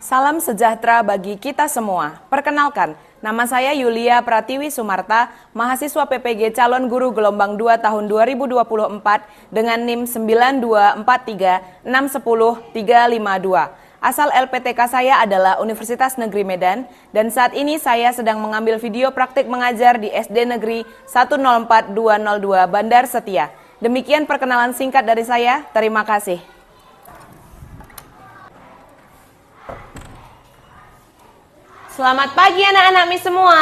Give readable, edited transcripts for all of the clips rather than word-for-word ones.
Salam sejahtera bagi kita semua. Perkenalkan, nama saya Yulia Pratiwi Sumarta, mahasiswa PPG calon guru gelombang 2 tahun 2024 dengan NIM 9243610-352. Asal LPTK saya adalah Universitas Negeri Medan dan saat ini saya sedang mengambil video praktik mengajar di SD Negeri 104202 Bandar Setia. Demikian perkenalan singkat dari saya, terima kasih. Selamat pagi anak-anak Miss semua.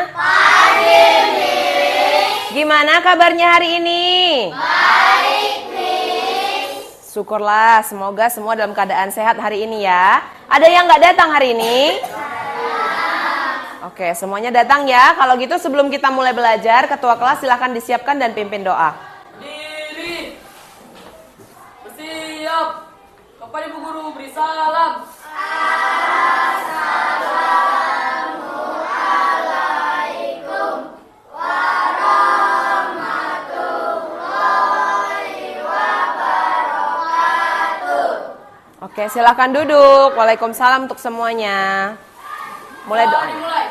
Pagi, Miss. Gimana kabarnya hari ini? Baik, Miss. Syukurlah, semoga semua dalam keadaan sehat hari ini ya. Ada yang nggak datang hari ini? Oke, semuanya datang ya. Kalau gitu sebelum kita mulai belajar, ketua kelas silahkan disiapkan dan pimpin doa. Berdiri. Bersiap. Kepada Ibu Guru beri salam. Oke, silahkan duduk. Waalaikumsalam untuk semuanya. Mulai doa. Dimulai.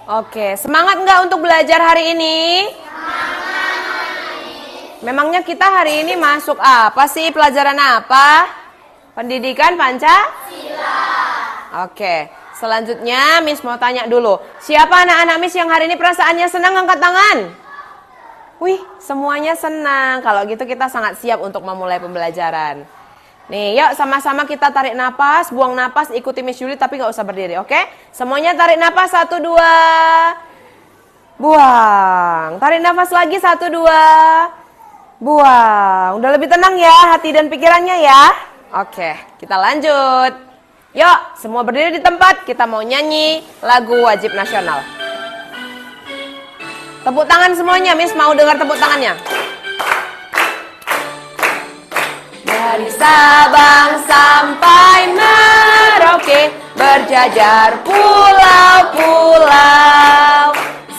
Oke, semangat nggak untuk belajar hari ini? Memangnya kita hari ini masuk apa sih? Pelajaran apa? Pendidikan Pancasila. Oke, selanjutnya Miss mau tanya dulu. Siapa anak-anak Miss yang hari ini perasaannya senang, angkat tangan? Wih, semuanya senang. Kalau gitu kita sangat siap untuk memulai pembelajaran. Nih, yuk sama-sama kita tarik napas, buang napas, ikuti Miss Yuli tapi nggak usah berdiri, oke? Semuanya tarik napas, 1, 2. Buang. Tarik napas lagi, 1, 2. Buang. Udah lebih tenang ya hati dan pikirannya ya? Oke, kita lanjut. Yuk, semua berdiri di tempat, kita mau nyanyi lagu wajib nasional. Tepuk tangan semuanya, Miss mau dengar tepuk tangannya. Dari Sabang sampai Merauke, berjajar pulau-pulau,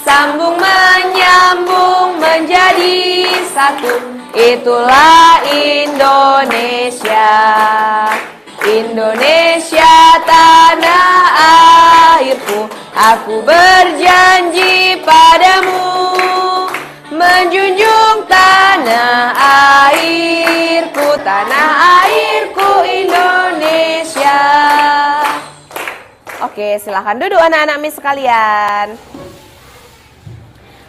sambung menyambung menjadi satu, itulah Indonesia. Indonesia tanah airku, aku berjanji padamu, menjunjung tanah airku, tanah airku Indonesia. Oke, silahkan duduk anak-anak Miss sekalian.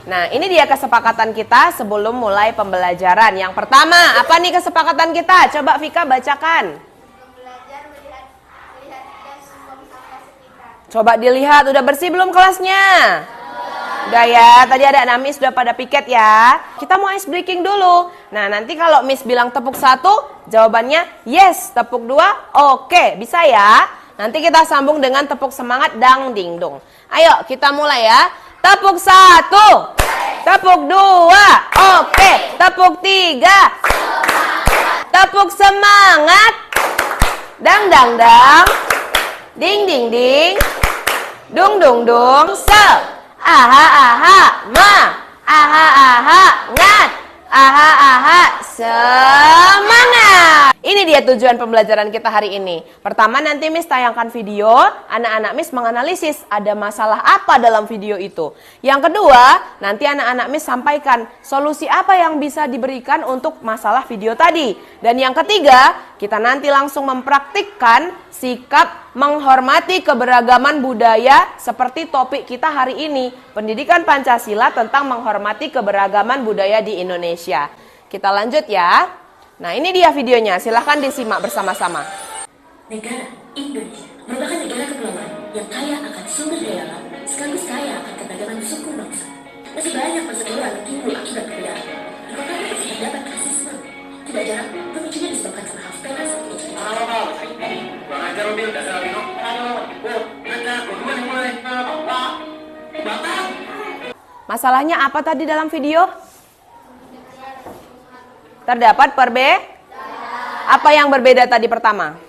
Nah, ini dia kesepakatan kita sebelum mulai pembelajaran. Yang pertama, apa nih kesepakatan kita? Coba Vika bacakan. Belajar melihat dan membuang sampah sekitar. Coba dilihat, udah bersih belum kelasnya? Udah ya, tadi ada anak Miss sudah pada piket ya. Kita mau ice breaking dulu. Nah, nanti kalau Miss bilang tepuk 1, jawabannya yes. Tepuk 2, oke. Bisa ya? Nanti kita sambung dengan tepuk semangat dang ding dong. Ayo, kita mulai ya. Tepuk 1. Tepuk 2, oke. Tepuk 3. Tepuk semangat. Dang dang dang. Ding ding ding. Dung dung dung. Aha aha ma, aha aha ngat, aha aha semangat. Ini dia tujuan pembelajaran kita hari ini. Pertama nanti Miss tayangkan video, anak-anak Miss menganalisis ada masalah apa dalam video itu. Yang kedua, nanti anak-anak Miss sampaikan solusi apa yang bisa diberikan untuk masalah video tadi. Dan yang ketiga, kita nanti langsung mempraktikkan sikap menghormati keberagaman budaya seperti topik kita hari ini, Pendidikan Pancasila tentang menghormati keberagaman budaya di Indonesia. Kita lanjut ya. Nah, ini dia videonya, silahkan disimak bersama-sama. Negara Indonesia merupakan negara kepulauan yang kaya akan sumber daya alam, sekaligus kaya akan keberagaman suku bangsa. Masih banyak perseteruan yang timbul akibat perbedaan. Di kota ini terdapat rasisme. Tidak jarang pemicunya disebabkan karena hal sepele seperti itu. Masalahnya apa tadi dalam video? Terdapat apa yang berbeda tadi pertama?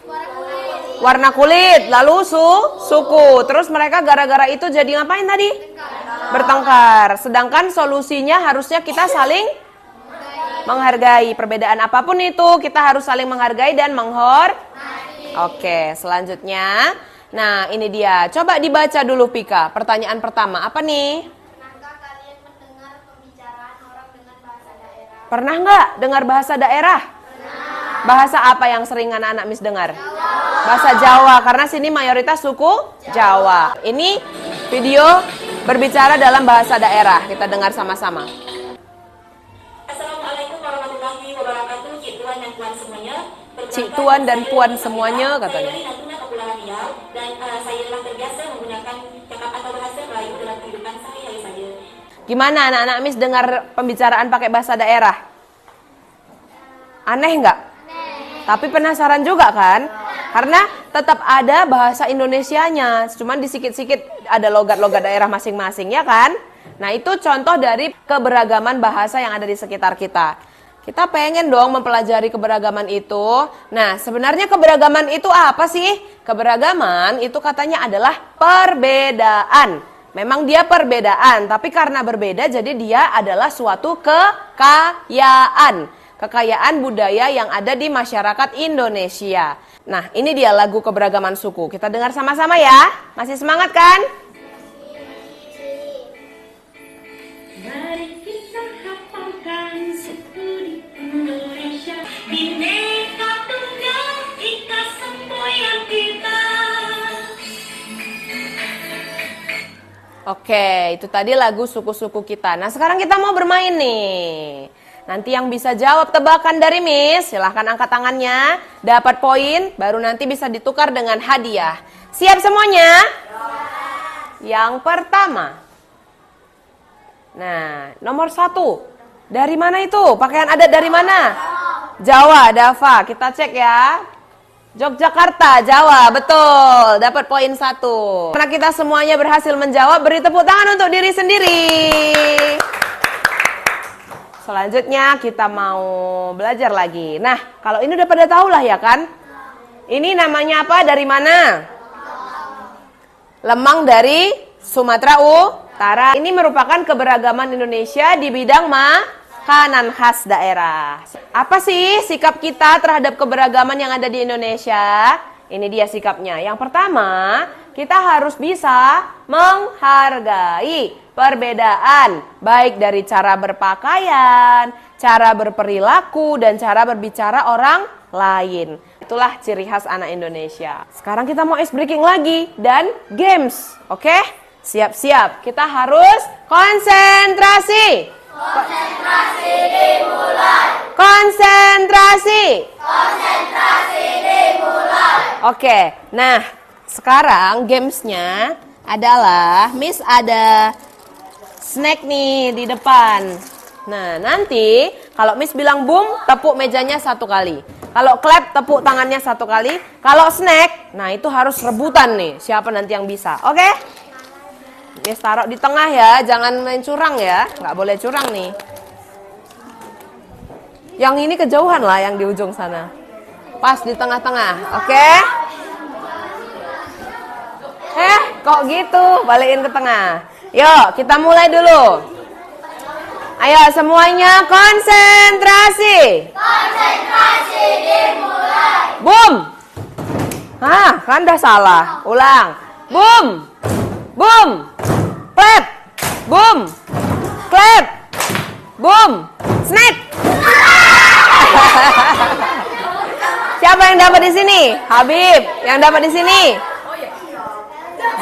Warna kulit, lalu suku. Terus mereka gara-gara itu jadi ngapain tadi? Bertengkar. Sedangkan solusinya harusnya kita saling menghargai. Perbedaan apapun itu, kita harus saling menghargai dan Oke, selanjutnya. Nah, ini dia. Coba dibaca dulu, Pika. Pertanyaan pertama, apa nih? Pernahkah kalian mendengar pembicaraan orang dengan bahasa daerah? Pernah nggak dengar bahasa daerah? Bahasa apa yang sering anak-anak Miss dengar? Bahasa Jawa, karena sini mayoritas suku Jawa. Ini video berbicara dalam bahasa daerah. Kita dengar sama-sama. Assalamualaikum warahmatullahi wabarakatuh, Cik Tuan dan Puan semuanya. Cik Tuan dan Puan semuanya katanya. Saya dari Natuna Kepulauan Riau dan saya telah terbiasa menggunakan cakap atau bahasa Melayu dalam kehidupan sehari-hari saya. Gimana anak-anak Miss dengar pembicaraan pakai bahasa daerah? Aneh nggak? Tapi penasaran juga kan? Karena tetap ada bahasa Indonesianya, cuman di sikit-sikit ada logat-logat daerah masing-masing, ya kan? Nah, itu contoh dari keberagaman bahasa yang ada di sekitar kita. Kita pengen dong mempelajari keberagaman itu. Nah, sebenarnya keberagaman itu apa sih? Keberagaman itu katanya adalah perbedaan. Memang dia perbedaan, tapi karena berbeda jadi dia adalah suatu kekayaan. Kekayaan budaya yang ada di masyarakat Indonesia. Nah, ini dia lagu keberagaman suku. Kita dengar sama-sama ya. Masih semangat kan? Mari kita hafalkan suku di Indonesia. Bineka Tunggal Ika semboyan kita. Oke, itu tadi lagu suku-suku kita. Nah, sekarang kita mau bermain nih. Nanti yang bisa jawab tebakan dari Miss, silahkan angkat tangannya, dapat poin, baru nanti bisa ditukar dengan hadiah. Siap semuanya? Yang pertama. Nah, nomor 1. Dari mana itu? Pakaian adat dari mana? Jawa, Dava. Kita cek ya. Yogyakarta, Jawa, betul. Dapat poin 1. Karena kita semuanya berhasil menjawab, beri tepuk tangan untuk diri sendiri. Selanjutnya kita mau belajar lagi. Nah, kalau ini udah pada tahu lah ya kan? Ini namanya apa? Dari mana? Lemang dari Sumatera Utara. Ini merupakan keberagaman Indonesia di bidang makanan khas daerah. Apa sih sikap kita terhadap keberagaman yang ada di Indonesia? Ini dia sikapnya. Yang pertama, kita harus bisa menghargai perbedaan, baik dari cara berpakaian, cara berperilaku, dan cara berbicara orang lain. Itulah ciri khas anak Indonesia. Sekarang kita mau ice breaking lagi dan games, oke? Siap-siap, kita harus konsentrasi. Konsentrasi dimulai. Konsentrasi. Konsentrasi dimulai. Oke, nah sekarang gamesnya adalah Miss ada snack nih di depan. Nah, nanti kalau Miss bilang boom, tepuk mejanya 1 kali. Kalau clap, tepuk tangannya 1 kali. Kalau snack, nah itu harus rebutan nih. Siapa nanti yang bisa, oke? Miss taruh di tengah ya, jangan main curang ya. Nggak boleh curang nih. Yang ini kejauhan lah, yang di ujung sana. Pas di tengah-tengah, oke? Kok gitu? Balikin ke tengah. Yuk, kita mulai dulu. Ayo semuanya konsentrasi. Konsentrasi dimulai. Boom. Kan dah salah. Ulang. Boom. Boom. Clap. Boom. Clap. Boom. Snack. Siapa yang dapat di sini? Habib. Yang dapat di sini?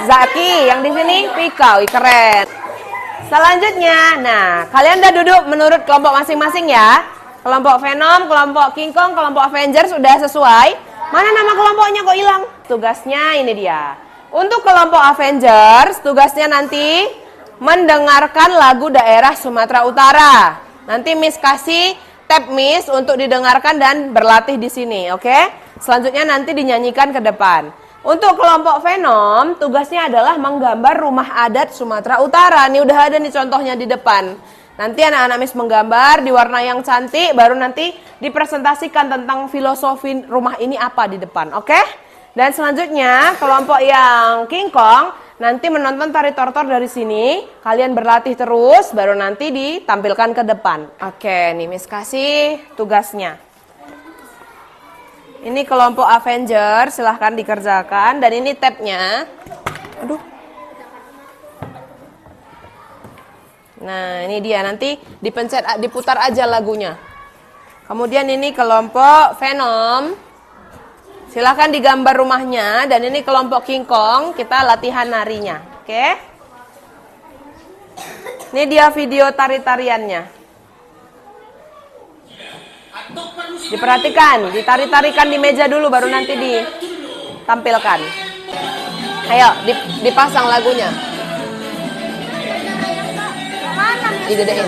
Zaki, yang di sini Pika, keren. Selanjutnya, nah kalian udah duduk menurut kelompok masing-masing ya. Kelompok Venom, kelompok King Kong, kelompok Avengers sudah sesuai. Mana nama kelompoknya kok hilang? Tugasnya ini dia. Untuk kelompok Avengers, tugasnya nanti mendengarkan lagu daerah Sumatera Utara. Nanti Miss kasih tab Miss untuk didengarkan dan berlatih di sini, oke? Selanjutnya nanti dinyanyikan ke depan. Untuk kelompok Venom, tugasnya adalah menggambar rumah adat Sumatera Utara. Ini udah ada nih contohnya di depan. Nanti anak-anak Miss menggambar di warna yang cantik, baru nanti dipresentasikan tentang filosofi rumah ini apa di depan, oke? Dan selanjutnya kelompok yang King Kong nanti menonton tari tortor dari sini. Kalian berlatih terus, baru nanti ditampilkan ke depan. Oke, nih Miss kasih tugasnya. Ini kelompok Avenger, silahkan dikerjakan. Dan ini tabnya. Aduh. Nah, ini dia. Nanti diputar aja lagunya. Kemudian ini kelompok Venom. Silahkan digambar rumahnya. Dan ini kelompok King Kong. Kita latihan narinya. Oke? Ini dia video tari-tariannya. Diperhatikan, ditari-tarikan di meja dulu baru nanti ditampilkan. Ayo, dipasang lagunya. Digedein.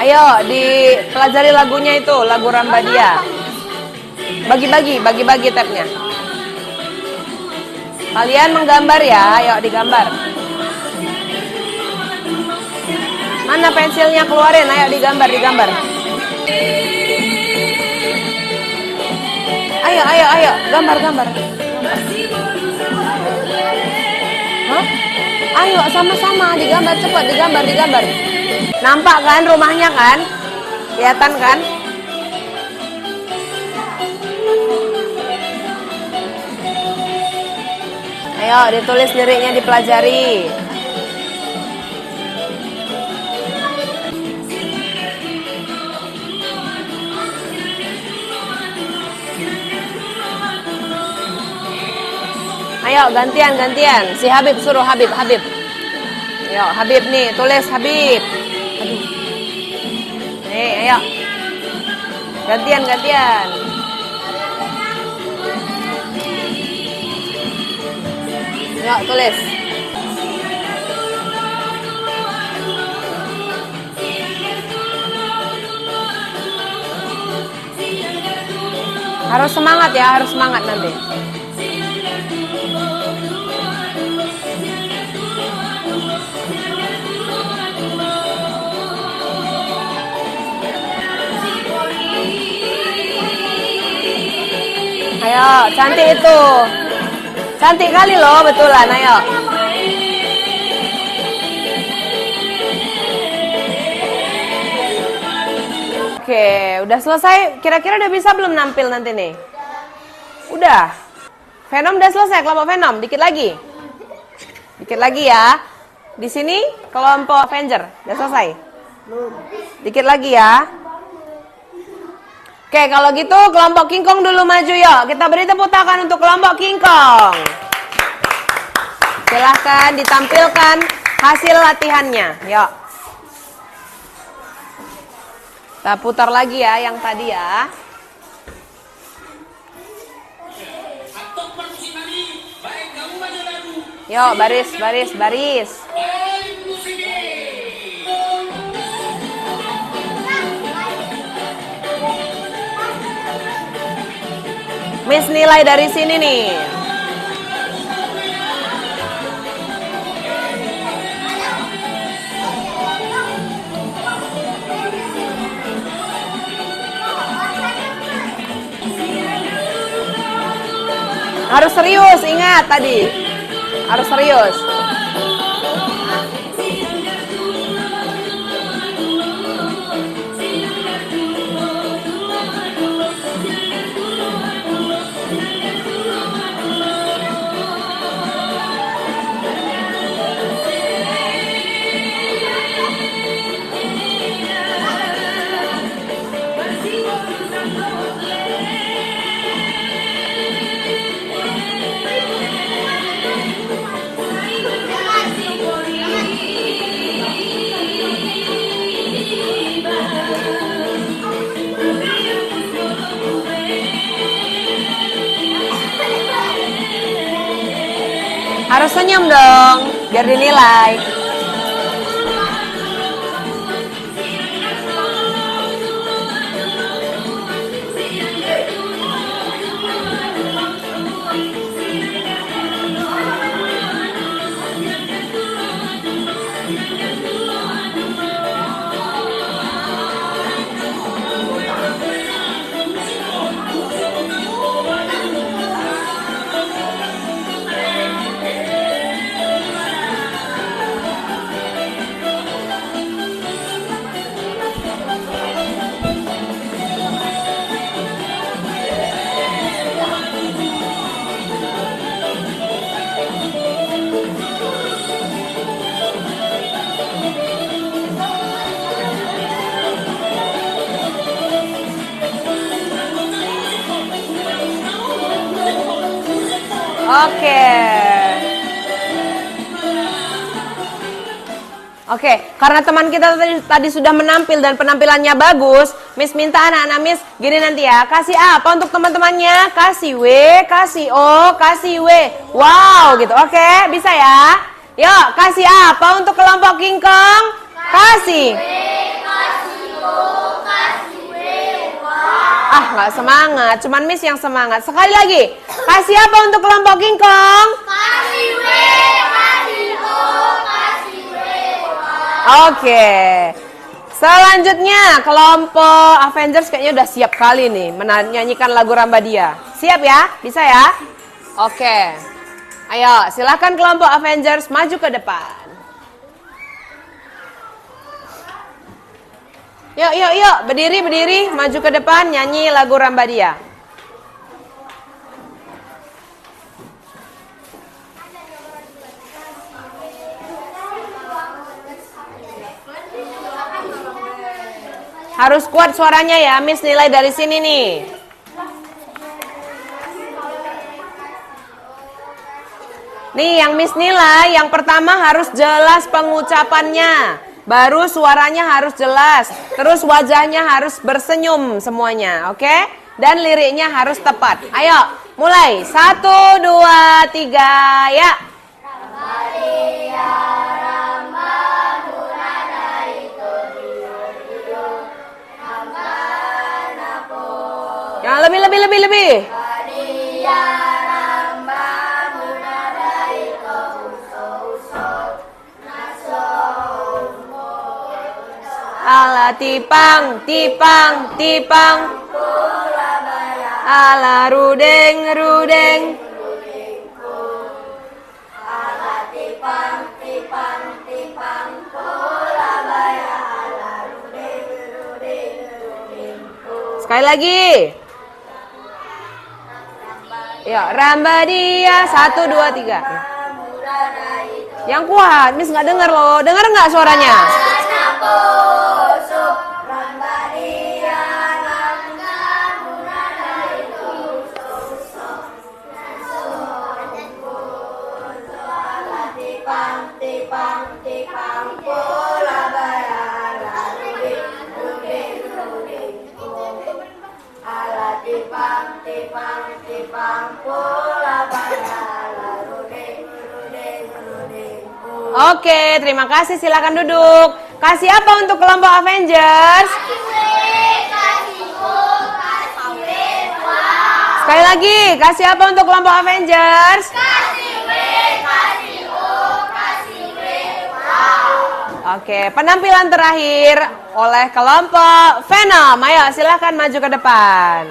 Ayo, dipelajari lagunya itu, lagu Rambadia. Bagi-bagi tabnya. Kalian menggambar ya, ayo digambar. Mana pensilnya, keluarin, ayo digambar. Ayo, gambar. Hah? Ayo, sama-sama, digambar, cepat, digambar. Nampak kan rumahnya kan? Kelihatan kan? Ayo, ditulis liriknya, dipelajari. Ayo gantian. Si Habib suruh Habib. Ayo Habib nih, tulis Habib. Aduh. Nih, ayo. Gantian. Ayo tulis. Harus semangat ya, harus semangat nanti. Ayo, cantik itu. Cantik kali loh, betulan, ayo. Oke, udah selesai. Kira-kira udah bisa belum nampil nanti nih? Udah. Venom udah selesai, kelompok Venom. Dikit lagi ya. Di sini kelompok Avenger udah selesai. Dikit lagi ya. Oke, kalau gitu kelompok King Kong dulu maju yuk. Kita beri tepuk tangan untuk kelompok King Kong. Silahkan ditampilkan hasil latihannya. Yuk. Kita putar lagi ya yang tadi ya. Yuk, baris. Miss nilai dari sini nih. Harus serius, ingat tadi. Harus serius. Harus senyum dong, biar dinilai. Oke. Oke, karena teman kita tadi sudah menampil dan penampilannya bagus, Miss minta anak-anak Miss gini nanti ya. Kasih apa untuk teman-temannya? Kasih W, kasih O, kasih W. Wow, gitu. Oke, bisa ya? Yuk, kasih apa untuk kelompok King Kong? Kasih. Ah, nggak semangat. Cuman Miss yang semangat. Sekali lagi. Kasih apa untuk kelompok King Kong? Kasih W, kasih O, kasih W. Oke. Selanjutnya kelompok Avengers kayaknya udah siap kali nih menyanyikan lagu Rambadia. Siap ya? Bisa ya? Oke. Ayo, silakan kelompok Avengers maju ke depan. Yuk, berdiri, maju ke depan, nyanyi lagu Rambadia. Harus kuat suaranya ya, Miss nilai dari sini nih. Nih, yang Miss nilai, yang pertama harus jelas pengucapannya. Baru suaranya harus jelas, terus wajahnya harus bersenyum semuanya, oke? Dan liriknya harus tepat. Ayo, mulai. 1, 2, 3, ya. Yang lebih. Ala tipang, ala rudeng. Sekali lagi. Ya, Rambadia 1, 2, 3. Yang kuat, Miss nggak dengar loh. Dengar nggak suaranya? Oke, terima kasih. Silakan duduk. Kasih apa untuk kelompok Avengers? Sekali lagi, kasih apa untuk kelompok Avengers? Oke, penampilan terakhir oleh kelompok Venom. Ayo, silakan maju ke depan.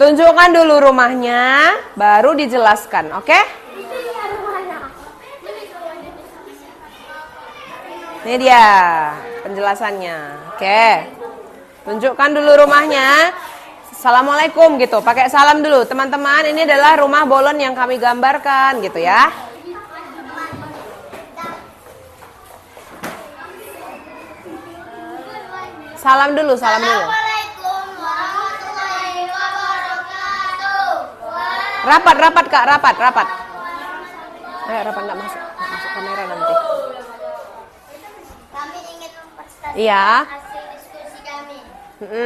Tunjukkan dulu rumahnya, baru dijelaskan, oke? Ini dia penjelasannya. Oke. Tunjukkan dulu rumahnya. Assalamualaikum gitu. Pakai salam dulu. Teman-teman, ini adalah rumah bolon yang kami gambarkan gitu ya. Salam dulu. Assalamualaikum warahmatullahi wabarakatuh. Rapat Kak, rapat. Ayo rapat, nggak masuk kamera nanti. Kami ingin memperstatuskan Iya. hasil diskusi kami.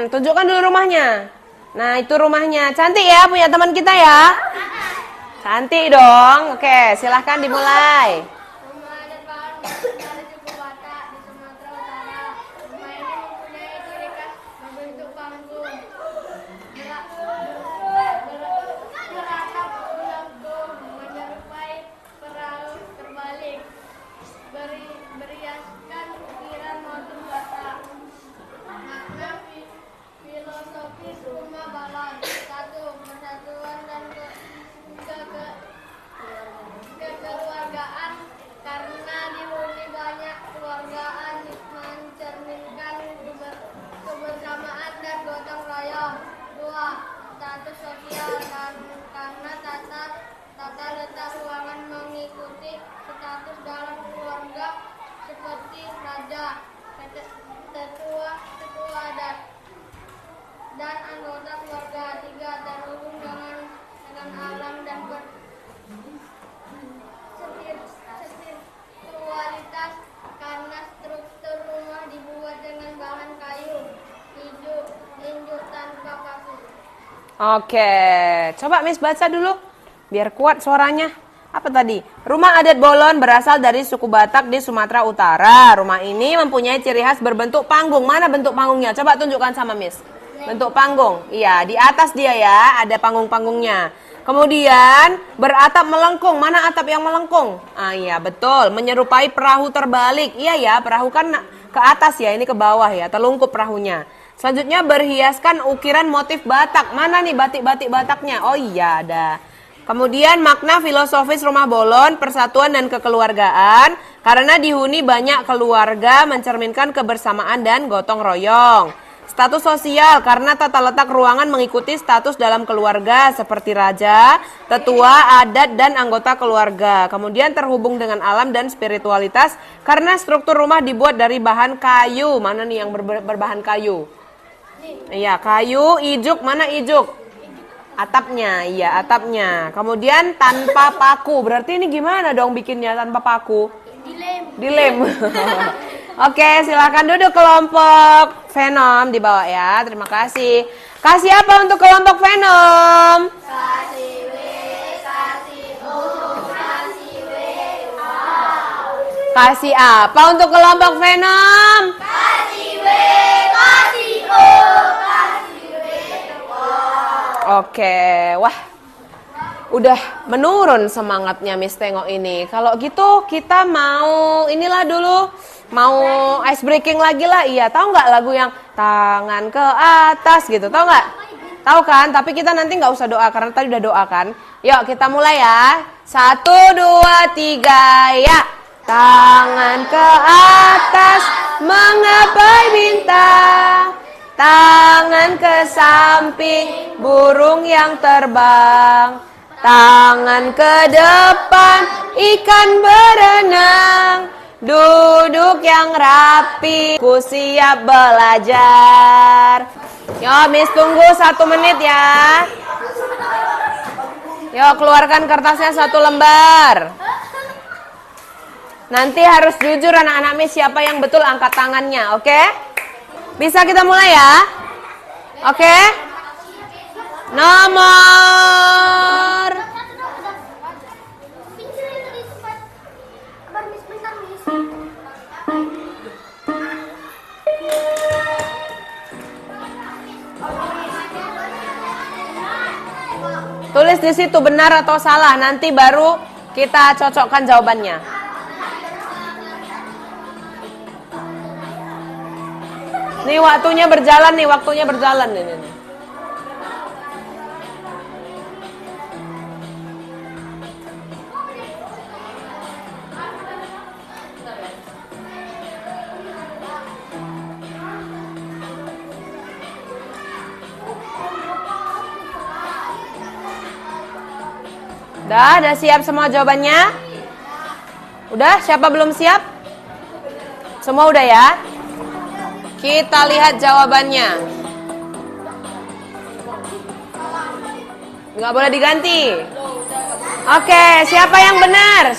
Tunjukkan dulu rumahnya. Nah, itu rumahnya. Cantik ya punya teman kita ya. Cantik dong. Oke, silahkan dimulai. Rumah adat Bahan dari suku Batak di Sumatera Utara. Rumah ini mempunyai ciri khas berbentuk panggung. Beratap melengkung, menyerupai perahu terbalik. Beriaskan ukiran motif Batak. Makna filosofis rumah balon. 1. Persatuan dan kekeluargaan, karena dihuni banyak keluargaan mencerminkan kebersamaan dan gotong royong. 2. Status sosial, karena tata letak ruangan mengikuti status dalam keluarga seperti raja, tetua adat, dan anggota keluarga. 3. Terhubung dengan alam dan spiritualitas, karena struktur rumah dibuat dengan bahan kayu, injuk tanpa paku. Oke, coba Miss baca dulu biar kuat suaranya. Apa tadi? Rumah adat Bolon berasal dari suku Batak di Sumatera Utara. Rumah ini mempunyai ciri khas berbentuk panggung. Mana bentuk panggungnya? Coba tunjukkan sama Miss. Bentuk panggung. Iya, di atas dia ya, ada panggung-panggungnya. Kemudian beratap melengkung. Mana atap yang melengkung? Ah iya, betul. Menyerupai perahu terbalik. Iya ya, perahu kan ke atas ya, ini ke bawah ya, terlungkup perahunya. Selanjutnya berhiaskan ukiran motif Batak. Mana nih batik-batik Bataknya? Oh iya, ada. Kemudian makna filosofis rumah Bolon, persatuan dan kekeluargaan, karena dihuni banyak keluarga mencerminkan kebersamaan dan gotong royong. Status sosial, karena tata letak ruangan mengikuti status dalam keluarga seperti raja, tetua, adat, dan anggota keluarga. Kemudian terhubung dengan alam dan spiritualitas, karena struktur rumah dibuat dari bahan kayu. Mana nih yang berbahan kayu? Iya, kayu, ijuk. Mana ijuk? Atapnya, iya atapnya. Kemudian tanpa paku. Berarti ini gimana dong bikinnya tanpa paku? Dilem. Oke, silakan duduk kelompok Venom di bawah ya. Terima kasih. Kasih apa untuk kelompok Venom? Kasih W, kasih O, kasih W, A. Kasih apa untuk kelompok Venom? Kasih W, kasih O, kasih W, A. Oke, wah. Udah menurun semangatnya Miss Tengok ini. Kalau gitu kita mau inilah dulu. Mau ice breaking lagi lah. Iya, tahu nggak lagu yang tangan ke atas gitu? Tahu nggak? Tahu kan? Tapi kita nanti nggak usah doa karena tadi udah doa kan. Yuk kita mulai ya. 1, 2, 3, ya. Tangan ke atas menggapai bintang. Tangan ke samping burung yang terbang. Tangan ke depan ikan berenang. Duduk yang rapi, ku siap belajar. Yo, Miss tunggu 1 menit ya. Yo, keluarkan kertasnya 1 lembar. Nanti harus jujur anak-anak Miss siapa yang betul angkat tangannya, oke? Bisa kita mulai ya? Oke? Nomor tulis di situ benar atau salah, nanti baru kita cocokkan jawabannya. Nih waktunya berjalan nih, ini. Udah siap semua jawabannya? Udah, siapa belum siap? Semua udah ya? Kita lihat jawabannya. Nggak boleh diganti. Oke, siapa yang benar?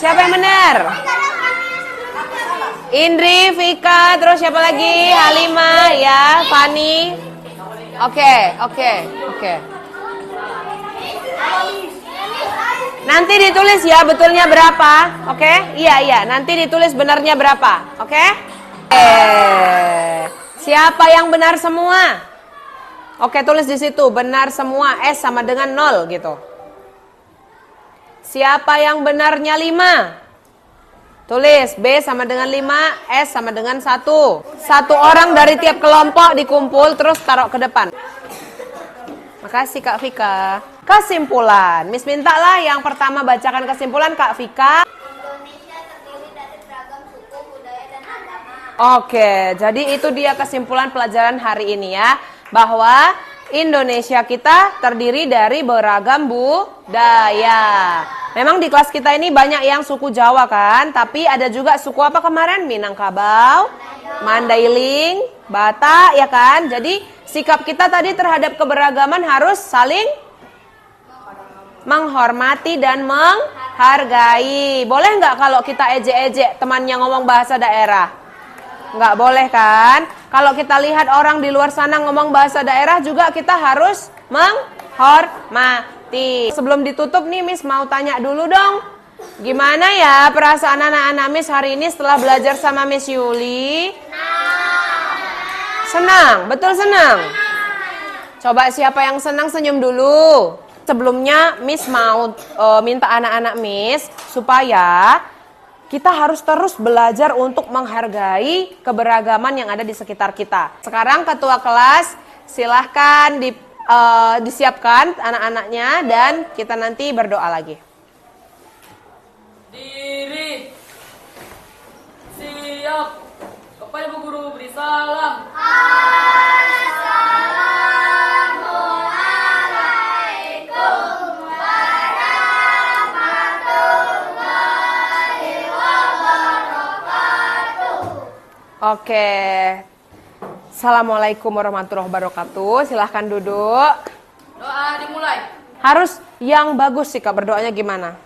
Indri, Vika, terus siapa lagi? Halimah, ya, Fani. Oke. Nanti ditulis ya betulnya berapa. Oke? Iya, nanti ditulis benarnya berapa. Oke? Siapa yang benar semua? Oke, tulis di situ benar semua. S sama dengan 0 gitu. Siapa yang benarnya 5? Tulis B sama dengan 5, S sama dengan 1. Satu orang dari tiap kelompok dikumpul terus taruh ke depan. Makasih Kak Vika. Kesimpulan. Miss mintalah yang pertama bacakan kesimpulan Kak Vika. Indonesia terdiri dari beragam suku, budaya, dan agama. Oke, jadi itu dia kesimpulan pelajaran hari ini ya. Bahwa Indonesia kita terdiri dari beragam budaya. Memang di kelas kita ini banyak yang suku Jawa kan, tapi ada juga suku apa kemarin? Minangkabau, Mandailing, Batak ya kan. Jadi sikap kita tadi terhadap keberagaman harus saling menghormati dan menghargai. Boleh nggak kalau kita ejek-ejek temannya ngomong bahasa daerah? Nggak boleh kan? Kalau kita lihat orang di luar sana ngomong bahasa daerah juga kita harus menghormati. Sebelum ditutup nih Miss mau tanya dulu dong. Gimana ya perasaan anak-anak Miss hari ini setelah belajar sama Miss Yuli? Senang, betul senang. Coba siapa yang senang senyum dulu. Sebelumnya Miss mau minta anak-anak Miss supaya kita harus terus belajar untuk menghargai keberagaman yang ada di sekitar kita. Sekarang ketua kelas silahkan disiapkan anak-anaknya dan kita nanti berdoa lagi. Diri. Siap. Kepada Ibu Guru beri salam. Oke. Assalamualaikum warahmatullahi wabarakatuh. Silahkan duduk. Doa dimulai. Harus yang bagus sih Kak, berdoanya gimana?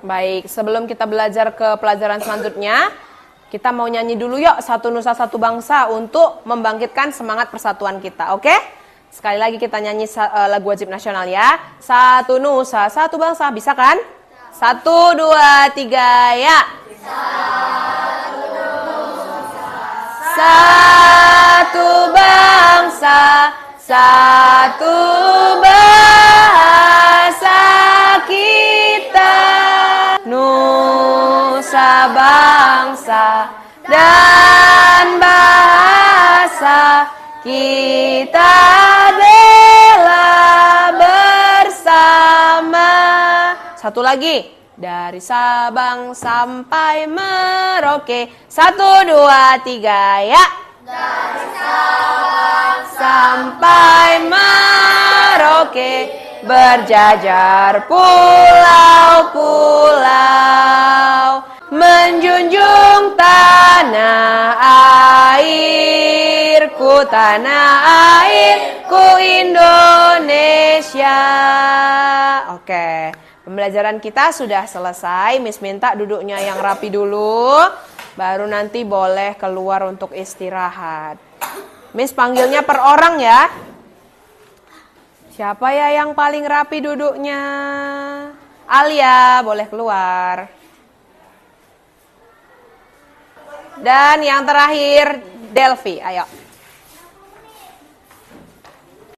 Baik, sebelum kita belajar ke pelajaran selanjutnya, kita mau nyanyi dulu yuk Satu Nusa Satu Bangsa untuk membangkitkan semangat persatuan kita, oke? Sekali lagi kita nyanyi lagu wajib nasional ya. Satu Nusa Satu Bangsa, bisa kan? 1, 2, 3, ya. Satu bangsa, satu bahasa kita. Nusa bangsa dan bahasa kita bela bersama. Satu lagi. Dari Sabang sampai Merauke. 1, 2, 3, ya. Dari Sabang sampai Merauke. Berjajar pulau-pulau, menjunjung tanah airku Indonesia. Oke, pembelajaran kita sudah selesai. Miss minta duduknya yang rapi dulu, baru nanti boleh keluar untuk istirahat. Miss panggilnya per orang ya. Siapa ya yang paling rapi duduknya? Alia, boleh keluar. Dan yang terakhir, Delvi, ayo.